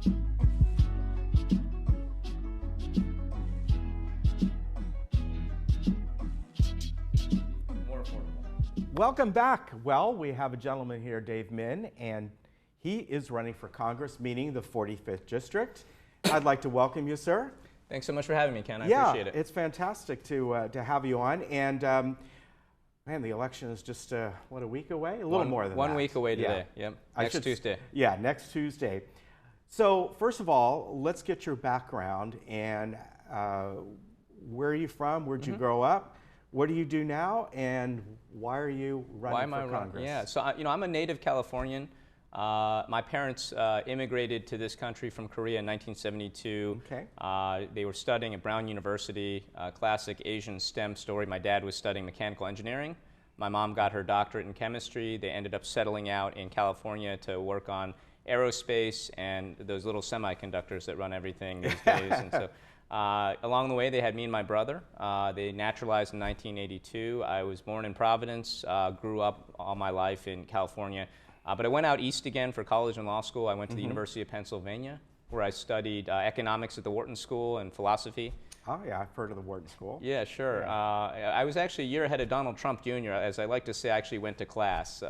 More affordable. Welcome back. Well, we have a gentleman here, Dave Min, and he is running for Congress, meaning the 45th District. I'd like to welcome you, sir. Thanks so much for having me, Ken. I appreciate it. Yeah, it's fantastic to have you on. And man, the election is just, what, a week away? A little more than that. 1 week away today. Yeah. Yep. Next Tuesday. Yeah, next Tuesday. So first of all, let's get your background and where are you from? Where'd you grow up? What do you do now? And why are you running for Congress? Yeah, so I'm a native Californian. My parents immigrated to this country from Korea in 1972. Okay. They were studying at Brown University, classic Asian STEM story. My dad was studying mechanical engineering. My mom got her doctorate in chemistry. They ended up settling out in California to work on aerospace and those little semiconductors that run everything these days. And so along the way, they had me and my brother. They naturalized in 1982. I was born in Providence, grew up all my life in California. But I went out east again for college and law school. I went to the University of Pennsylvania, where I studied economics at the Wharton School and philosophy. Oh, yeah, I've heard of the Wharton School. Yeah, sure. Yeah. I was actually a year ahead of Donald Trump Jr., as I like to say, I actually went to class. So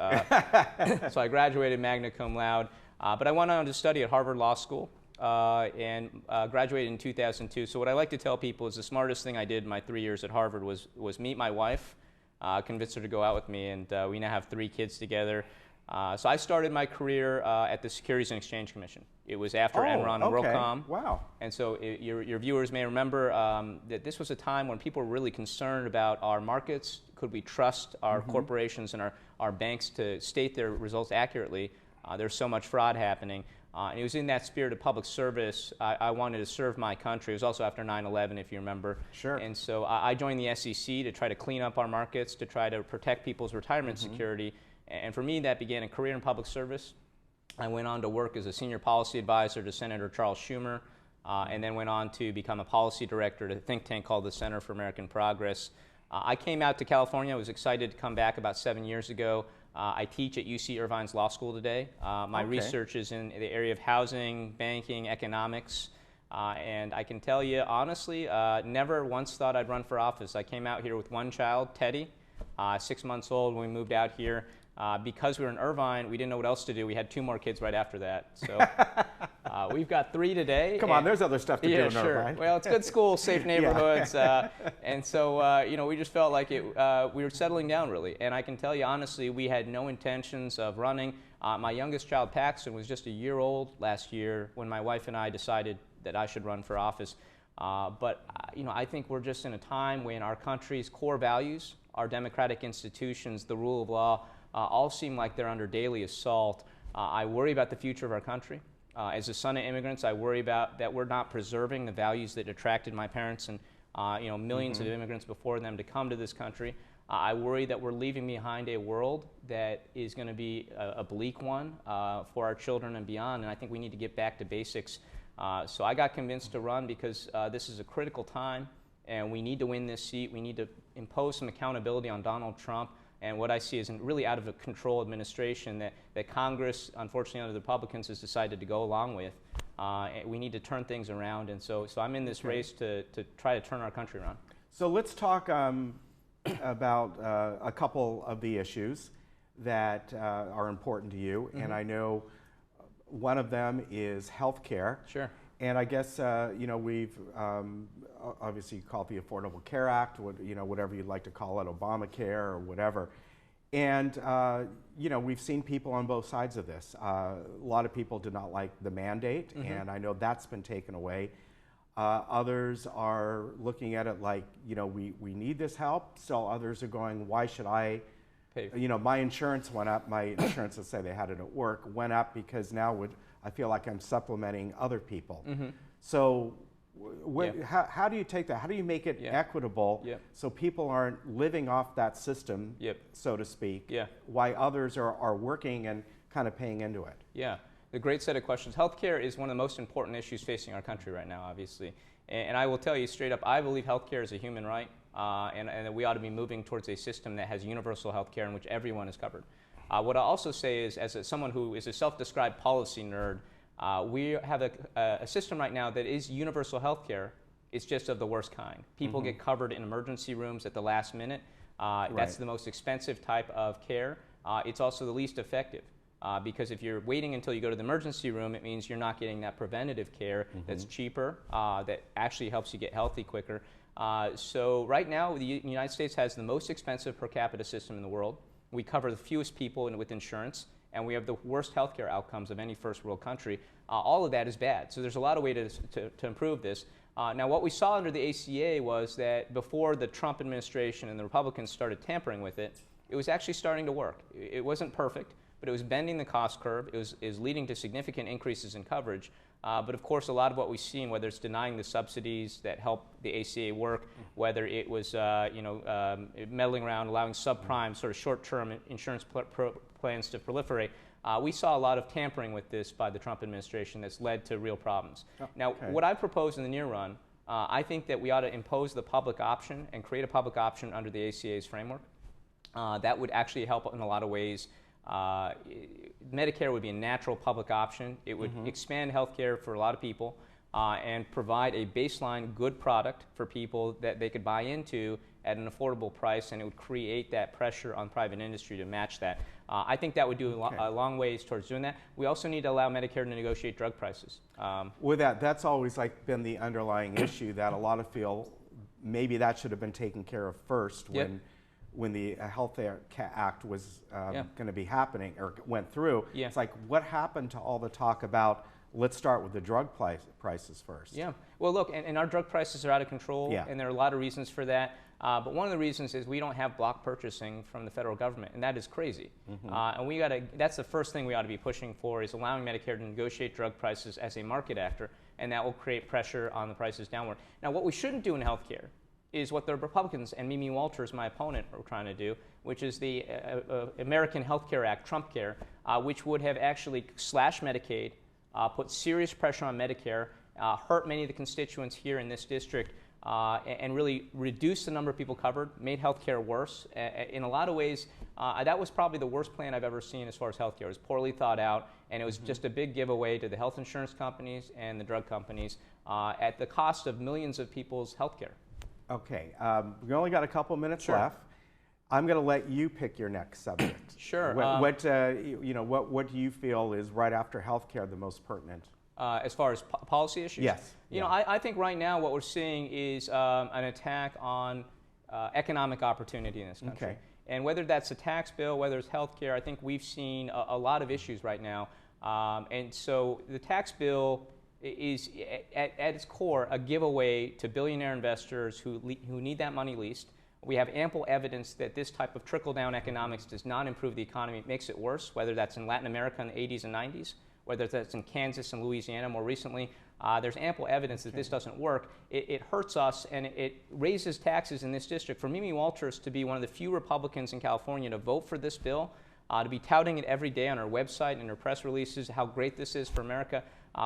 I graduated magna cum laude. But I went on to study at Harvard Law School and graduated in 2002. So what I like to tell people is the smartest thing I did in my 3 years at Harvard was meet my wife, convince her to go out with me, and we now have 3 kids together. So I started my career at the Securities and Exchange Commission. It was after Enron and WorldCom. Wow. And so your viewers may remember that this was a time when people were really concerned about our markets. Could we trust our corporations and our banks to state their results accurately? There's so much fraud happening. And it was in that spirit of public service. I wanted to serve my country. It was also after 9/11, if you remember. Sure. And so I joined the SEC to try to clean up our markets, to try to protect people's retirement security. And for me, that began a career in public service. I went on to work as a senior policy advisor to Senator Charles Schumer, and then went on to become a policy director at a think tank called the Center for American Progress. I came out to California. I was excited to come back about 7 years ago. I teach at UC Irvine's Law School today. My research is in the area of housing, banking, economics. And I can tell you, honestly, never once thought I'd run for office. I came out here with one child, Teddy, 6 months old when we moved out here. Because we were in Irvine, we didn't know what else to do. We had 2 more kids right after that. So we've got 3 today. Come on, there's other stuff to do in Irvine. Well, it's good schools, safe neighborhoods. And so, we just felt like we were settling down, really. And I can tell you, honestly, we had no intentions of running. My youngest child, Paxton, was just a year old last year when my wife and I decided that I should run for office. But I think we're just in a time when our country's core values, our democratic institutions, the rule of law, all seem like they're under daily assault. I worry about the future of our country. As a son of immigrants, I worry about that we're not preserving the values that attracted my parents and millions of immigrants before them to come to this country. I worry that we're leaving behind a world that is going to be a bleak one for our children and beyond, and I think we need to get back to basics. So I got convinced to run because this is a critical time, and we need to win this seat. We need to impose some accountability on Donald Trump. And what I see is a really out of control administration that Congress, unfortunately under the Republicans, has decided to go along with. We need to turn things around, and so I'm in this race to try to turn our country around. So let's talk about a couple of the issues that are important to you, and I know one of them is health care. Sure. And I guess, we've obviously called the Affordable Care Act, whatever you'd like to call it, Obamacare or whatever. And, we've seen people on both sides of this. A lot of people did not like the mandate, and I know that's been taken away. Others are looking at it like, we need this help. So others are going, why should I pay? My insurance went up. My insurance, let's say they had it at work, went up because now I feel like I'm supplementing other people. So how do you take that? How do you make it equitable so people aren't living off that system, so to speak, while others are working and kind of paying into it? Yeah, a great set of questions. Healthcare is one of the most important issues facing our country right now, obviously. And I will tell you straight up, I believe healthcare is a human right, and that we ought to be moving towards a system that has universal healthcare in which everyone is covered. What I also say is, as someone who is a self-described policy nerd, We have a system right now that is universal health care. It's just of the worst kind. People get covered in emergency rooms at the last minute. That's the most expensive type of care. It's also the least effective. Because if you're waiting until you go to the emergency room, it means you're not getting that preventative care that's cheaper, that actually helps you get healthy quicker. So right now, the United States has the most expensive per capita system in the world. We cover the fewest people with insurance, and we have the worst healthcare outcomes of any first world country. All of that is bad. So there's a lot of ways to improve this. Now, what we saw under the ACA was that before the Trump administration and the Republicans started tampering with it, it was actually starting to work. It wasn't perfect, but it was bending the cost curve. It was leading to significant increases in coverage. But of course, a lot of what we've seen, whether it's denying the subsidies that help the ACA work, whether it was meddling around, allowing subprime, sort of short-term insurance plans to proliferate, we saw a lot of tampering with this by the Trump administration that's led to real problems. Now, what I propose in the near run, I think that we ought to impose the public option and create a public option under the ACA's framework. That would actually help in a lot of ways. Medicare would be a natural public option. It would expand health care for a lot of people and provide a baseline good product for people that they could buy into at an affordable price, and it would create that pressure on private industry to match that. I think that would do a long ways towards doing that. We also need to allow Medicare to negotiate drug prices. With that's always been the underlying issue that a lot of feel maybe that should have been taken care of first when the Health Act was going to be happening or went through. It's like, what happened to all the talk about let's start with the drug prices first? Well, look, and our drug prices are out of control, and there are a lot of reasons for that. But one of the reasons is we don't have block purchasing from the federal government, and that is crazy. And that's the first thing we ought to be pushing for, is allowing Medicare to negotiate drug prices as a market actor, and that will create pressure on the prices downward. Now, what we shouldn't do in healthcare is what the Republicans and Mimi Walters, my opponent, are trying to do, which is the American Health Care Act, Trump Care, which would have actually slashed Medicaid, put serious pressure on Medicare, hurt many of the constituents here in this district, and really reduced the number of people covered, made health care worse. In a lot of ways, that was probably the worst plan I've ever seen as far as health care. It was poorly thought out, and it was just a big giveaway to the health insurance companies and the drug companies at the cost of millions of people's health care. Okay, we only got a couple minutes left. I'm going to let you pick your next subject. Sure. What do you feel is right after healthcare the most pertinent? As far as policy issues? Yes. You know, I think right now what we're seeing is an attack on economic opportunity in this country. And whether that's a tax bill, whether it's healthcare, I think we've seen a lot of issues right now. And so the tax bill is at its core a giveaway to billionaire investors who need that money least. We have ample evidence that this type of trickle-down economics does not improve the economy. It makes it worse, whether that's in Latin America in the 80s and 90s, whether that's in Kansas and Louisiana more recently. There's ample evidence that this doesn't work. It hurts us, and it raises taxes in this district. For Mimi Walters to be one of the few Republicans in California to vote for this bill, to be touting it every day on her website and her press releases, how great this is for America,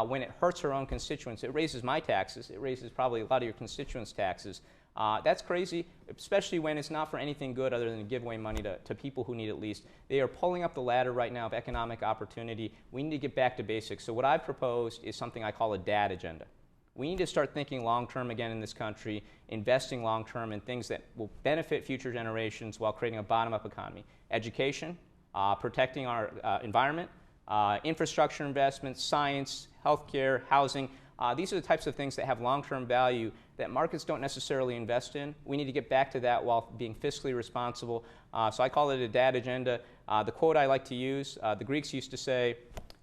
when it hurts her own constituents. It raises my taxes. It raises probably a lot of your constituents' taxes. That's crazy, especially when it's not for anything good other than to give away money to people who need it least. They are pulling up the ladder right now of economic opportunity. We need to get back to basics. So what I've proposed is something I call a dad agenda. We need to start thinking long-term again in this country, investing long-term in things that will benefit future generations while creating a bottom-up economy. Education, protecting our environment, infrastructure investments, science, healthcare, housing. These are the types of things that have long-term value that markets don't necessarily invest in. We need to get back to that while being fiscally responsible. So I call it a dad agenda. The quote I like to use, the Greeks used to say,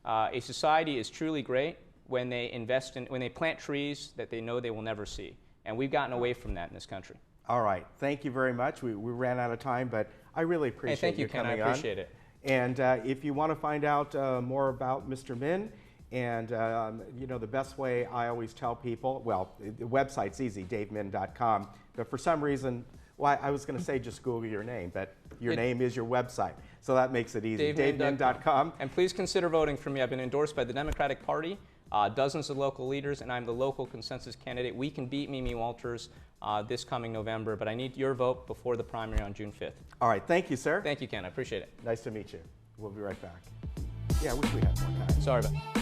a society is truly great when they plant trees that they know they will never see. And we've gotten away from that in this country. All right. Thank you very much. We ran out of time, but I really appreciate you coming on. Thank you, Ken. I appreciate it. And if you want to find out more about Mr. Min, and the best way I always tell people, well, the website's easy, davemin.com, but for some reason, well, I was going to say just Google your name, but your name is your website, so that makes it easy, davemin.com. And please consider voting for me. I've been endorsed by the Democratic Party, dozens of local leaders, and I'm the local consensus candidate. We can beat Mimi Walters this coming November, but I need your vote before the primary on June 5th. All right, thank you, sir. Thank you, Ken. I appreciate it. Nice to meet you. We'll be right back. Yeah, I wish we had more time. Sorry about that.